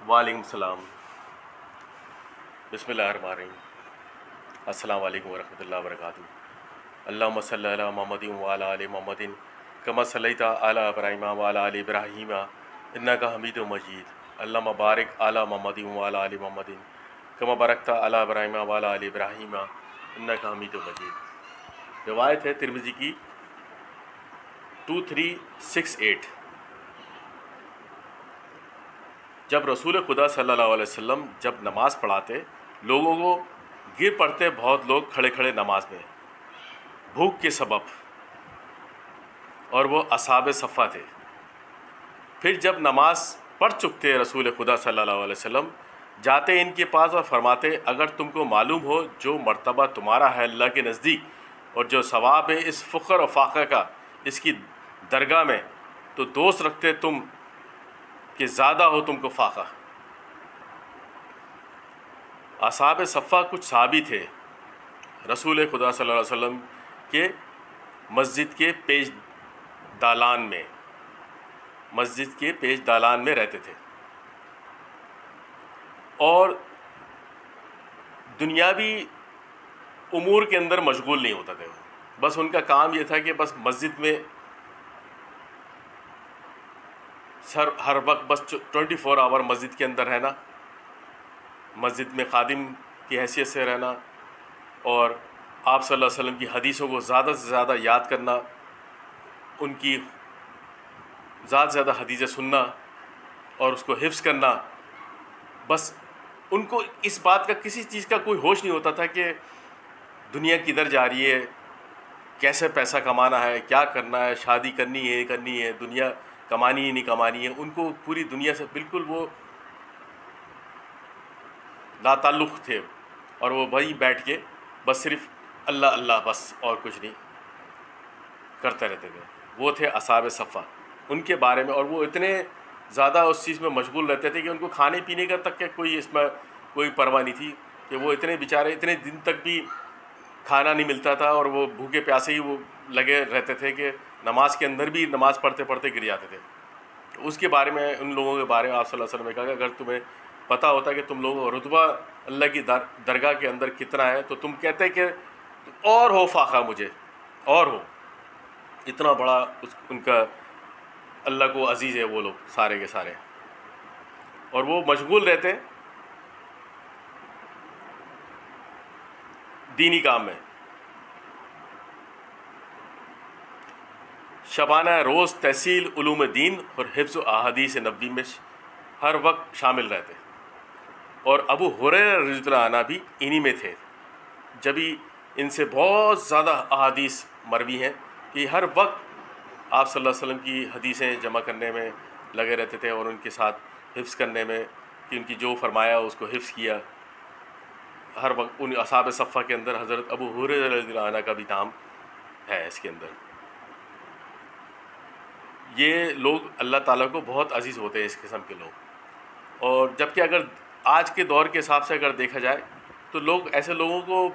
وعلیکم السلام. بسم اللہ الرحمن الرحیم. السلام علیکم ورحمۃ اللہ وبرکاتہ. اللہم صلی علی محمد وعلی آل محمد کما صلیت علی ابراہیم وعلی آل ابراہیم انک حمید مجید. اللہم بارک علی محمد وعلی آل محمد کما بارکت علی ابراہیم وعلی آل ابراہیم انک حمید مجید. روایت ہے ترمذی کی 2368. جب رسول خدا صلی اللہ علیہ وسلم جب نماز پڑھاتے لوگوں کو گر پڑتے بہت لوگ کھڑے کھڑے نماز میں بھوک کے سبب، اور وہ اصحاب صفہ تھے. پھر جب نماز پڑھ چکتے رسول خدا صلی اللہ علیہ وسلم جاتے ان کے پاس اور فرماتے اگر تم کو معلوم ہو جو مرتبہ تمہارا ہے اللہ کے نزدیک اور جو ثواب ہے اس فقر و فاقہ کا اس کی درگاہ میں، تو دوست رکھتے تم کہ زیادہ ہو تم کو فاقہ. اصحاب صفہ کچھ صحابی تھے رسول خدا صلی اللہ علیہ وسلم کے مسجد کے پیش دالان میں رہتے تھے اور دنیاوی امور کے اندر مشغول نہیں ہوتا تھے. بس ان کا کام یہ تھا کہ بس مسجد میں ہر وقت بس 24 آور مسجد کے اندر رہنا، مسجد میں خادم کی حیثیت سے رہنا، اور آپ صلی اللہ علیہ وسلم کی حدیثوں کو زیادہ سے زیادہ یاد کرنا، ان کی زیادہ سے زیادہ حدیثیں سننا اور اس کو حفظ کرنا. بس ان کو اس بات کا کسی چیز کا کوئی ہوش نہیں ہوتا تھا کہ دنیا کدھر جا رہی ہے، کیسے پیسہ کمانا ہے، کیا کرنا ہے، شادی کرنی ہے، دنیا کمانی ہے نہیں کمانی ہے. ان کو پوری دنیا سے بالکل وہ لا تعلق تھے، اور وہ وہیں بیٹھ کے بس صرف اللہ اللہ بس اور کچھ نہیں کرتے رہتے تھے. وہ تھے اصحاب صفہ. ان کے بارے میں، اور وہ اتنے زیادہ اس چیز میں مشغول رہتے تھے کہ ان کو کھانے پینے کا تک کہ کوئی اس میں کوئی پرواہ نہیں تھی، کہ وہ اتنے بیچارے اتنے دن تک بھی کھانا نہیں ملتا تھا اور وہ بھوکے پیاسے ہی وہ لگے رہتے تھے کہ نماز کے اندر بھی نماز پڑھتے پڑھتے گر جاتے تھے. اس کے بارے میں ان لوگوں کے بارے میں آپ صلی اللہ علیہ وسلم نے کہا کہ اگر تمہیں پتہ ہوتا کہ تم لوگوں کا رتبہ اللہ کی درگاہ کے اندر کتنا ہے تو تم کہتے کہ اور ہو فاقہ مجھے، اور ہو. اتنا بڑا ان کا اللہ کو عزیز ہے وہ لوگ سارے کے سارے. اور وہ مشغول رہتے دینی کام میں، شبانہ روز تحصیل علوم دین اور حفظ و احادیث نبوی میں ہر وقت شامل رہتے. اور ابو ہریرہ رضی اللہ عنہ بھی انہی میں تھے. جبھی ان سے بہت زیادہ احادیث مروی ہیں کہ ہر وقت آپ صلی اللہ علیہ وسلم کی حدیثیں جمع کرنے میں لگے رہتے تھے اور ان کے ساتھ حفظ کرنے میں، کہ ان کی جو فرمایا اس کو حفظ کیا. ہر وقت ان اصحاب صفہ کے اندر حضرت ابو ہریرہ رضی اللہ عنہ کا بھی نام ہے اس کے اندر. یہ لوگ اللہ تعالیٰ کو بہت عزیز ہوتے ہیں اس قسم کے لوگ. اور جبکہ اگر آج کے دور کے حساب سے اگر دیکھا جائے تو لوگ ایسے لوگوں کو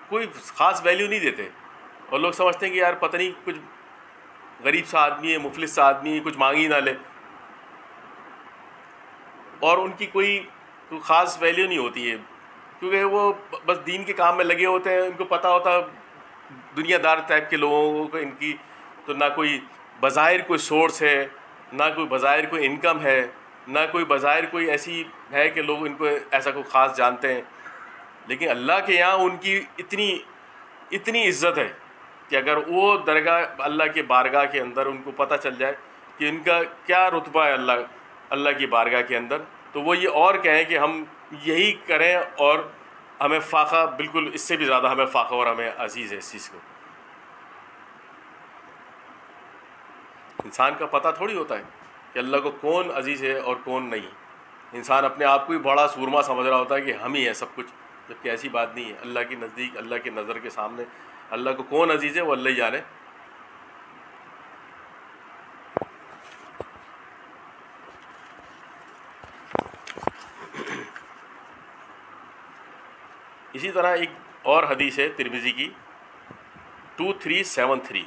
کوئی خاص ویلیو نہیں دیتے، اور لوگ سمجھتے ہیں کہ یار پتہ نہیں کچھ غریب سا آدمی ہے، مفلس سا آدمی ہے، کچھ مانگ ہی نہ لے، اور ان کی کوئی خاص ویلیو نہیں ہوتی ہے کیونکہ وہ بس دین کے کام میں لگے ہوتے ہیں. ان کو پتہ ہوتا دنیا دار ٹائپ کے لوگوں کو ان کی تو نہ کوئی بظاہر کوئی سورس ہے، نہ کوئی بظاہر کوئی انکم ہے، نہ کوئی بظاہر کوئی ایسی ہے کہ لوگ ان کو ایسا کوئی خاص جانتے ہیں. لیکن اللہ کے یہاں ان کی اتنی عزت ہے کہ اگر وہ درگاہ اللہ کے بارگاہ کے اندر ان کو پتہ چل جائے کہ ان کا کیا رتبہ ہے اللہ کی بارگاہ کے اندر، تو وہ یہ اور کہیں کہ ہم یہی کریں اور ہمیں فاقہ بالکل اس سے بھی زیادہ ہمیں فاقہ اور ہمیں عزیز ہے اس چیز کو. انسان کا پتہ تھوڑی ہوتا ہے کہ اللہ کو کون عزیز ہے اور کون نہیں. انسان اپنے آپ کو ہی بڑا سورما سمجھ رہا ہوتا ہے کہ ہم ہی ہیں سب کچھ، جبکہ ایسی بات نہیں ہے. اللہ کے نزدیک، اللہ کی نظر کے سامنے اللہ کو کون عزیز ہے وہ اللہ ہی جانے. اسی طرح ایک اور حدیث ہے ترمذی کی 2373.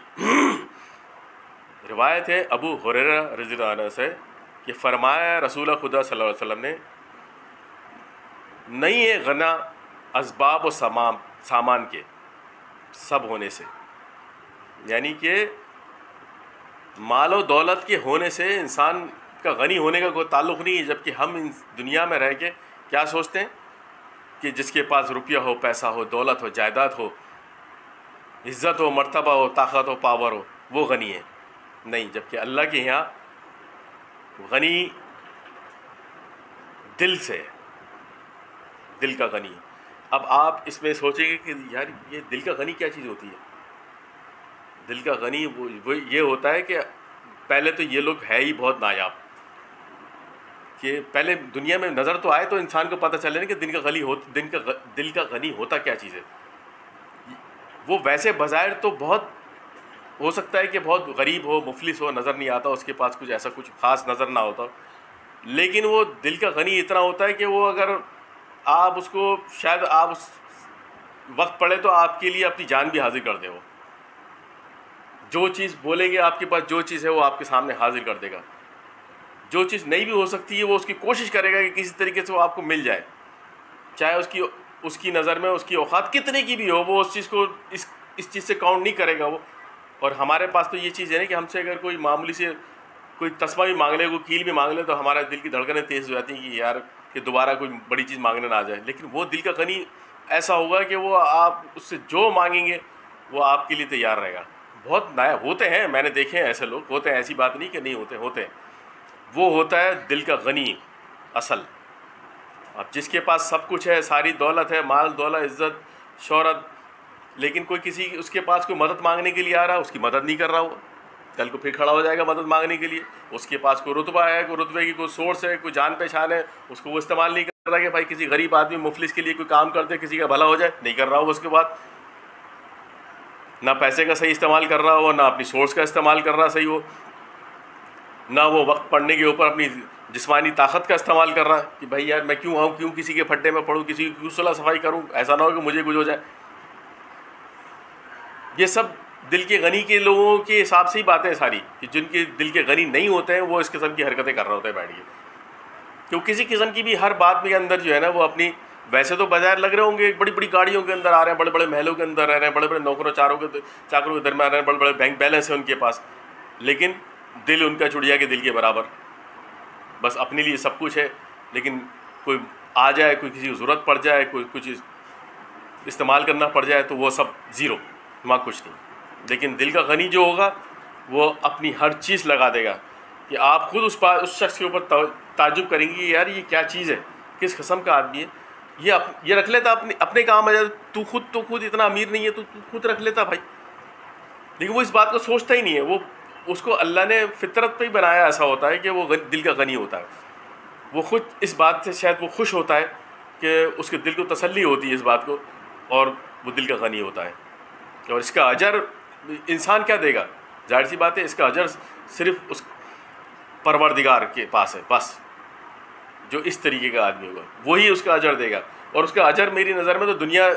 روایت ہے ابو ہریرہ رضی اللہ عنہ سے کہ فرمایا رسول خدا صلی اللہ علیہ وسلم نے، نہیں ہے غنا اسباب و سامان کے سب ہونے سے، یعنی کہ مال و دولت کے ہونے سے انسان کا غنی ہونے کا کوئی تعلق نہیں ہے، جبکہ ہم اس دنیا میں رہ کے کیا سوچتے ہیں کہ جس کے پاس روپیہ ہو، پیسہ ہو، دولت ہو، جائیداد ہو، عزت ہو، مرتبہ ہو، طاقت ہو، پاور ہو، وہ غنی ہے. نہیں، جبکہ اللہ کے یہاں غنی دل سے ہے، دل کا غنی. اب آپ اس میں سوچیں گے کہ یار یہ دل کا غنی کیا چیز ہوتی ہے؟ دل کا غنی وہ یہ ہوتا ہے کہ پہلے تو یہ لوگ ہے ہی بہت نایاب، کہ پہلے دنیا میں نظر تو آئے تو انسان کو پتہ چلے نا کہ دل کا غنی ہوتا کیا چیز ہے. وہ ویسے بظاہر تو بہت ہو سکتا ہے کہ بہت غریب ہو، مفلس ہو، نظر نہیں آتا، اس کے پاس کچھ ایسا کچھ خاص نظر نہ ہوتا، لیکن وہ دل کا غنی اتنا ہوتا ہے کہ وہ اگر آپ اس کو شاید آپ اس وقت پڑے تو آپ کے لیے اپنی جان بھی حاضر کر دے. وہ جو چیز بولیں گے آپ کے پاس جو چیز ہے وہ آپ کے سامنے حاضر کر دے گا. جو چیز نہیں بھی ہو سکتی ہے وہ اس کی کوشش کرے گا کہ کسی طریقے سے وہ آپ کو مل جائے، چاہے اس کی نظر میں اس کی اوقات کتنے کی بھی ہو، وہ اس چیز کو اس چیز سے کاؤنٹ نہیں کرے گا وہ. اور ہمارے پاس تو یہ چیز ہے نا کہ ہم سے اگر کوئی معمولی سے کوئی تسمہ بھی مانگ لے، کوئی کیل بھی مانگ لے، تو ہمارا دل کی دھڑکنیں تیز ہو جاتی ہیں کہ یار کہ دوبارہ کوئی بڑی چیز مانگنے نہ آ جائے. لیکن وہ دل کا غنی ایسا ہوگا کہ وہ آپ اس سے جو مانگیں گے وہ آپ کے لیے تیار رہے گا. بہت نایاب ہوتے ہیں، میں نے دیکھے ہیں ایسے لوگ ہوتے ہیں، ایسی بات نہیں کہ نہیں ہوتے ہیں. وہ ہوتا ہے دل کا غنی اصل. اب جس کے پاس سب کچھ ہے، ساری دولت ہے، مال دولت، عزت، شہرت، لیکن کوئی اس کے پاس کوئی مدد مانگنے کے لیے آ رہا، اس کی مدد نہیں کر رہا، وہ کل کو پھر کھڑا ہو جائے گا مدد مانگنے کے لیے. اس کے پاس کوئی رتبہ ہے، کوئی رتبے کی کوئی سورس ہے، کوئی جان پہچان ہے، اس کو وہ استعمال نہیں کر رہا کہ بھائی کسی غریب آدمی مفلس کے لیے کوئی کام کر دے، کسی کا بھلا ہو جائے، نہیں کر رہا ہو. اس کے بعد نہ پیسے کا صحیح استعمال کر رہا ہو، نہ اپنی سورس کا استعمال کر رہا صحیح ہو، نہ وہ وقت پڑھنے کے اوپر اپنی جسمانی طاقت کا استعمال کر رہا ہے کہ بھائی یار میں کیوں آؤں، کیوں کسی کے پھٹے میں پڑھوں، کسی کی کیوں صلاح صفائی کروں، ایسا نہ ہو کہ مجھے کچھ ہو جائے. یہ سب دل کے غنی کے لوگوں کے حساب سے ہی باتیں ساری، کہ جن کے دل کے غنی نہیں ہوتے ہیں وہ اس قسم کی حرکتیں کر رہے ہوتے ہیں بیٹھ کے. کیوں کسی قسم کی بھی ہر بات کے اندر جو ہے نا وہ اپنی ویسے تو بظاہر لگ رہے ہوں گے، بڑی بڑی گاڑیوں کے اندر آ رہے ہیں، بڑے بڑے محلوں کے اندر رہ رہے ہیں، بڑے بڑے نوکروں چاکروں کے درمیان رہ رہے ہیں، بڑے بڑے بینک بیلنس ہیں ان کے پاس، لیکن دل ان کا چڑیا کے دل کے برابر. بس اپنے لیے سب کچھ ہے، لیکن کوئی آ جائے، کوئی کسی کو ضرورت پڑ جائے، کوئی کچھ استعمال کرنا پڑ جائے تو وہ سب زیرو، وہاں کچھ نہیں. لیکن دل کا غنی جو ہوگا وہ اپنی ہر چیز لگا دے گا کہ آپ خود اس شخص کے اوپر تعجب کریں گے یار یہ کیا چیز ہے، کس قسم کا آدمی ہے، یہ رکھ لیتا اپنے کام میں. تو خود اتنا امیر نہیں ہے، تو خود رکھ لیتا بھائی. لیکن وہ اس بات کو سوچتا ہی نہیں ہے. وہ اس کو اللہ نے فطرت پہ ہی بنایا ایسا ہوتا ہے کہ وہ دل کا غنی ہوتا ہے. وہ خود اس بات سے شاید وہ خوش ہوتا ہے کہ اس کے دل کو تسلی ہوتی ہے اس بات کو، اور وہ دل کا غنی ہوتا ہے. اور اس کا اجر انسان کیا دے گا؟ ظاہر سی بات ہے اس کا اجر صرف اس پروردگار کے پاس ہے. بس جو اس طریقے کا آدمی ہوگا وہی اس کا اجر دے گا. اور اس کا اجر میری نظر میں تو دنیا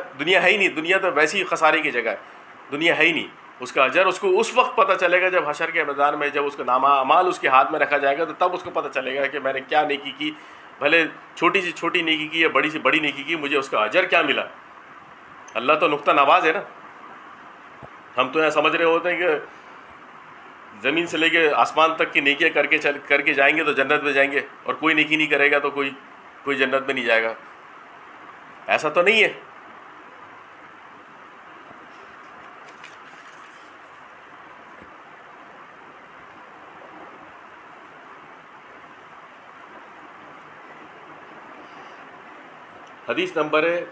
ہے ہی نہیں. دنیا تو ویسی ہی خسارے کی جگہ ہے، دنیا ہے ہی نہیں. اس کا اجر اس کو اس وقت پتہ چلے گا جب حشر کے میدان میں جب اس کا نامہ اعمال اس کے ہاتھ میں رکھا جائے گا، تو تب اس کو پتہ چلے گا کہ میں نے کیا نیکی کی، بھلے چھوٹی سی چھوٹی نیکی کی یا بڑی سی بڑی نیکی کی، مجھے اس کا اجر کیا ملا. اللہ تو نقطہ نواز ہے نا. ہم تو یہاں سمجھ رہے ہوتے ہیں کہ زمین سے لے کے آسمان تک کی نیکیاں کر کے جائیں گے تو جنت میں جائیں گے، اور کوئی نیکی نہیں کرے گا تو کوئی جنت میں نہیں جائے گا. ایسا تو نہیں ہے. حدیث نمبر ہے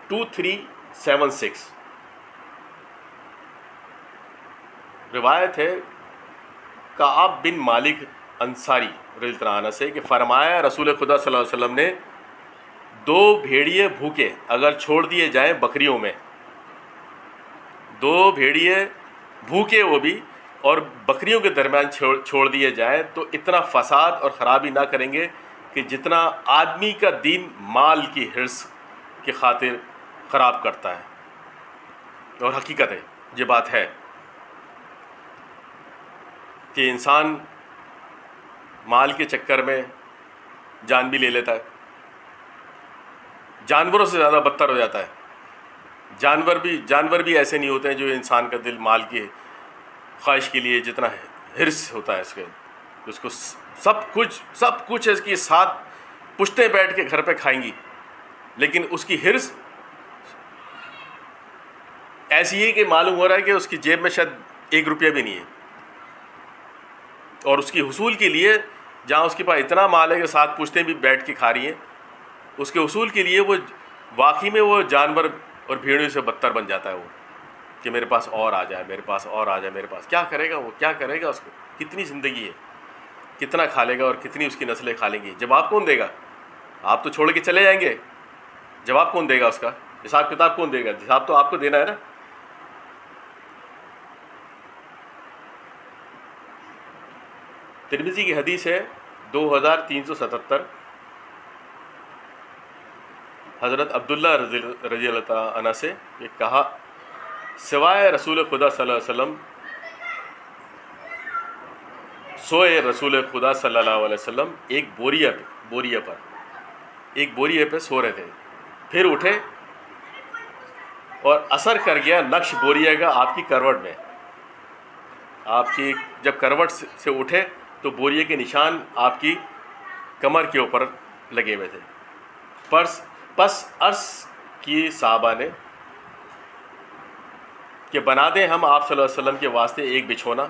2376. روایت ہے کعب بن مالک انصاری رضی اللہ عنہ سے کہ فرمایا رسول خدا صلی اللہ علیہ وسلم نے 2 بھیڑیے بھوکے اگر چھوڑ دیے جائیں بکریوں میں، 2 بھیڑیے بھوکے وہ بھی اور بکریوں کے درمیان چھوڑ دیے جائیں تو اتنا فساد اور خرابی نہ کریں گے کہ جتنا آدمی کا دین مال کی حرص کی خاطر خراب کرتا ہے. اور حقیقت ہے، یہ بات ہے کہ انسان مال کے چکر میں جان بھی لے لیتا ہے، جانوروں سے زیادہ بدتر ہو جاتا ہے۔ جانور بھی ایسے نہیں ہوتے ہیں جو انسان کا دل مال کی خواہش کے لیے جتنا حرص ہوتا ہے اس کو سب کچھ اس کی 7 پشتیں بیٹھ کے گھر پہ کھائیں گی، لیکن اس کی حرص ایسی ہے کہ معلوم ہو رہا ہے کہ اس کی جیب میں شاید 1 روپیہ بھی نہیں ہے، اور اس کی حصول کے لیے جہاں اس کے پاس اتنا مال ہے کہ 7 پشتیں بھی بیٹھ کے کھا رہی ہیں، اس کے حصول کے لیے وہ واقعی میں وہ جانور اور بھیڑیوں سے بدتر بن جاتا ہے، وہ کہ میرے پاس اور آ جائے، میرے پاس اور آ جائے، میرے پاس کیا کرے گا وہ، کیا کرے گا، اس کو کتنی زندگی ہے، کتنا کھا لے گا اور کتنی اس کی نسلیں کھا لیں گی، جواب کون دے گا؟ آپ تو چھوڑ کے چلے جائیں گے، جواب کون دے گا؟ اس کا حساب کتاب کون دے گا؟ حساب تو آپ کو دینا ہے نا۔ ترمذی کی حدیث ہے 2377، حضرت عبداللہ رضی اللہ تعالیٰ عنہ سے یہ کہا، سوائے رسول خدا صلی اللہ علیہ وسلم، سوئے رسول خدا صلی اللہ علیہ وسلم ایک بوریے پہ سو رہے تھے، پھر اٹھے اور اثر کر گیا نقش بوریے کا آپ کی کروٹ میں۔ آپ کی جب کروٹ سے اٹھے تو بوریے کے نشان آپ کی کمر کے اوپر لگے ہوئے تھے۔ پس عرض کی صحابہ نے کہ بنا دیں ہم آپ صلی اللہ علیہ وسلم کے واسطے ایک بچھونا۔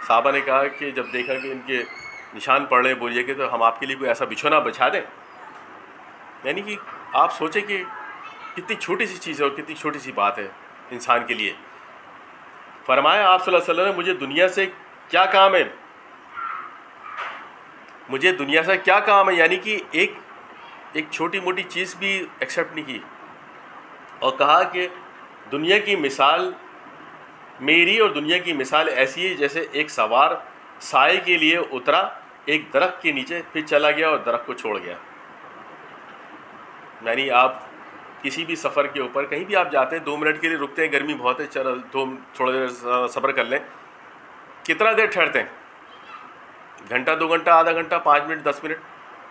صحابہ نے کہا کہ جب دیکھا کہ ان کے نشان پڑ رہے ہیں بوریے کے، تو ہم آپ کے لیے کوئی ایسا بچھونا بچھا دیں۔ یعنی کہ آپ سوچیں کہ کتنی چھوٹی سی چیز ہے اور کتنی چھوٹی سی بات ہے انسان کے لیے۔ فرمایا آپ صلی اللہ علیہ وسلم نے، مجھے دنیا سے کیا کام ہے، مجھے دنیا سے کیا کام ہے، یعنی کہ ایک چھوٹی موٹی چیز بھی ایکسیپٹ نہیں کی، اور کہا کہ دنیا کی مثال میری اور دنیا کی مثال ایسی ہے جیسے ایک سوار سائے کے لیے اترا ایک درخت کے نیچے، پھر چلا گیا اور درخت کو چھوڑ گیا۔ یعنی آپ کسی بھی سفر کے اوپر کہیں بھی آپ جاتے ہیں، 2 منٹ کے لیے رکتے ہیں، گرمی بہت ہے، چلو تھوڑا دیر صبر کر لیں، کتنا دیر ٹھہرتے ہیں؟ گھنٹہ، 2 گھنٹہ، آدھا گھنٹہ، 5 منٹ، 10 منٹ،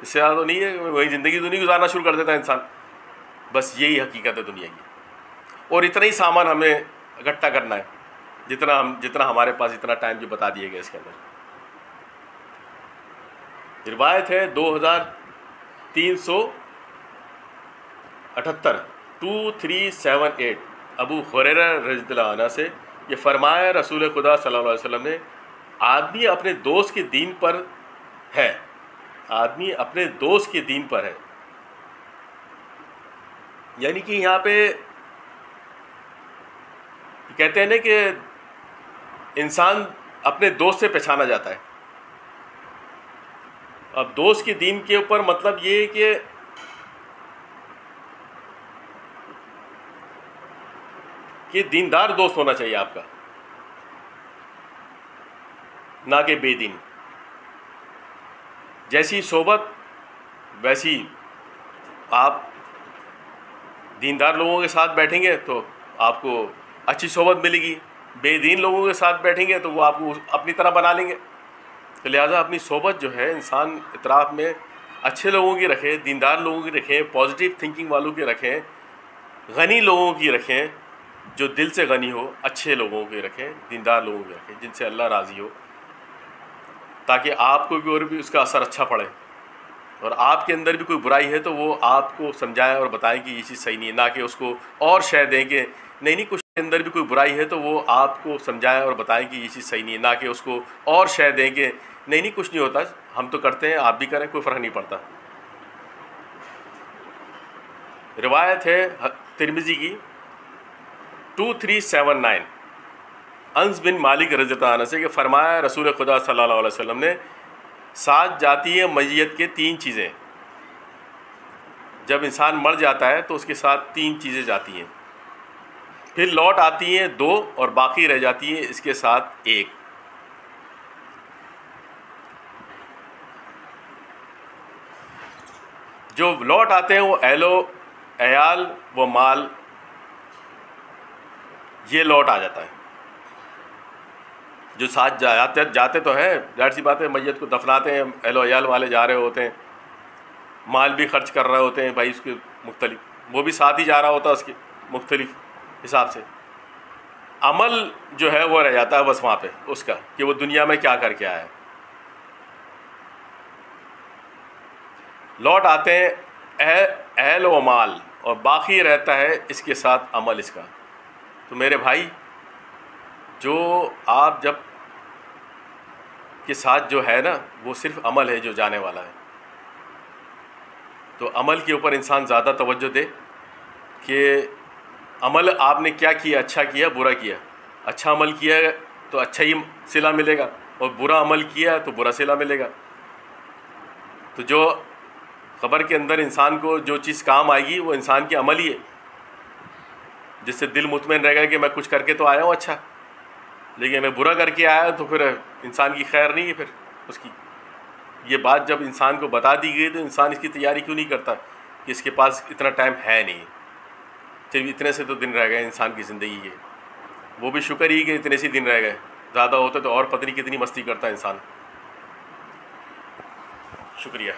اس سے زیادہ تو نہیں ہے، وہی زندگی تو نہیں گزارنا شروع کر دیتا ہے انسان۔ بس یہی حقیقت ہے دنیا کی، اور اتنا ہی سامان ہمیں اکٹھا کرنا ہے جتنا ہمارے پاس اتنا ٹائم جو بتا دیے گئے اس کے اندر۔ روایت ہے 2378 ابو ہریرہ رضی اللہ عنہ سے یہ فرمایا، رسول خدا صلی اللہ علیہ وسلم نے، آدمی اپنے دوست کے دین پر ہے، آدمی اپنے دوست کے دین پر ہے۔ یعنی کہ یہاں پہ کہتے ہیں نا کہ انسان اپنے دوست سے پہچانا جاتا ہے۔ اب دوست کے دین کے اوپر مطلب یہ ہے کہ دیندار دوست ہونا چاہیے آپ کا، نہ کہ بے دین۔ جیسی صحبت ویسی آپ دیندار لوگوں کے ساتھ بیٹھیں گے تو آپ کو اچھی صحبت ملے گی، بے دین لوگوں کے ساتھ بیٹھیں گے تو وہ آپ کو اپنی طرح بنا لیں گے۔ تو لہٰذا اپنی صحبت جو ہے انسان اطراف میں اچھے لوگوں کی رکھے، دیندار لوگوں کی رکھیں، پازیٹیو تھنکنگ والوں کی رکھیں، غنی لوگوں کی رکھیں، جو دل سے غنی ہو، اچھے لوگوں کی رکھیں، دیندار لوگوں کی رکھیں، جن سے اللہ راضی ہو، تاکہ آپ کو بھی اور بھی اس کا اثر اچھا پڑے، اور آپ کے اندر بھی کوئی برائی ہے تو وہ آپ کو سمجھائیں اور بتائیں کہ یہ چیز صحیح نہیں ہے، نہ کہ اس کو اور شے دیں کہ نہیں کچھ کے اندر بھی کوئی برائی ہے تو وہ آپ کو سمجھائیں اور بتائیں کہ یہ چیز صحیح نہیں ہے، نہ کہ اس کو اور شے دیں کہ نہیں کچھ نہیں ہوتا، ہم تو کرتے ہیں، آپ بھی کریں، کوئی فرق نہیں پڑتا۔ روایت ہے ترمذی کی 2379 انس بن مالک رضی اللہ عنہ سے کہ فرمایا، رسول خدا صلی اللہ علیہ وسلم نے، ساتھ جاتی ہے میت کے 3 چیزیں۔ جب انسان مر جاتا ہے تو اس کے ساتھ 3 چیزیں جاتی ہیں، پھر لوٹ آتی ہیں 2 اور باقی رہ جاتی ہیں اس کے ساتھ 1۔ جو لوٹ آتے ہیں وہ اہل و عیال و مال، یہ لوٹ آ جاتا ہے۔ جو ساتھ جاتے تو ہیں، ظاہر سی بات ہے، میت کو دفناتے ہیں، اہل و عیال والے جا رہے ہوتے ہیں، مال بھی خرچ کر رہے ہوتے ہیں بھائی اس کے مختلف، وہ بھی ساتھ ہی جا رہا ہوتا ہے اس کے مختلف حساب سے. عمل جو ہے وہ رہ جاتا ہے بس وہاں پہ اس کا، کہ وہ دنیا میں کیا کر کے آیا ہے. لوٹ آتے ہیں اہل و مال، اور باقی رہتا ہے اس کے ساتھ عمل اس کا. تو میرے بھائی، جو آپ جب کے ساتھ جو ہے نا وہ صرف عمل ہے جو جانے والا ہے. تو عمل کے اوپر انسان زیادہ توجہ دے کہ عمل آپ نے کیا کیا، اچھا کیا برا کیا. اچھا عمل کیا تو اچھا ہی صلہ ملے گا، اور برا عمل کیا تو برا صلہ ملے گا. تو جو قبر کے اندر انسان کو جو چیز کام آئے گی وہ انسان کے عمل ہی ہے، جس سے دل مطمئن رہے گا کہ میں کچھ کر کے تو آیا ہوں اچھا، لیکن میں برا کر کے آیا تو پھر انسان کی خیر نہیں ہے. پھر اس کی یہ بات جب انسان کو بتا دی گئی تو انسان اس کی تیاری کیوں نہیں کرتا کہ اس کے پاس اتنا ٹائم ہے نہیں، صرف اتنے سے تو دن رہ گئے انسان کی زندگی کے. وہ بھی شکر ہی کہ اتنے سے دن رہ گئے، زیادہ ہوتے تو اور پتہ نہیں کتنی مستی کرتا انسان. شکریہ.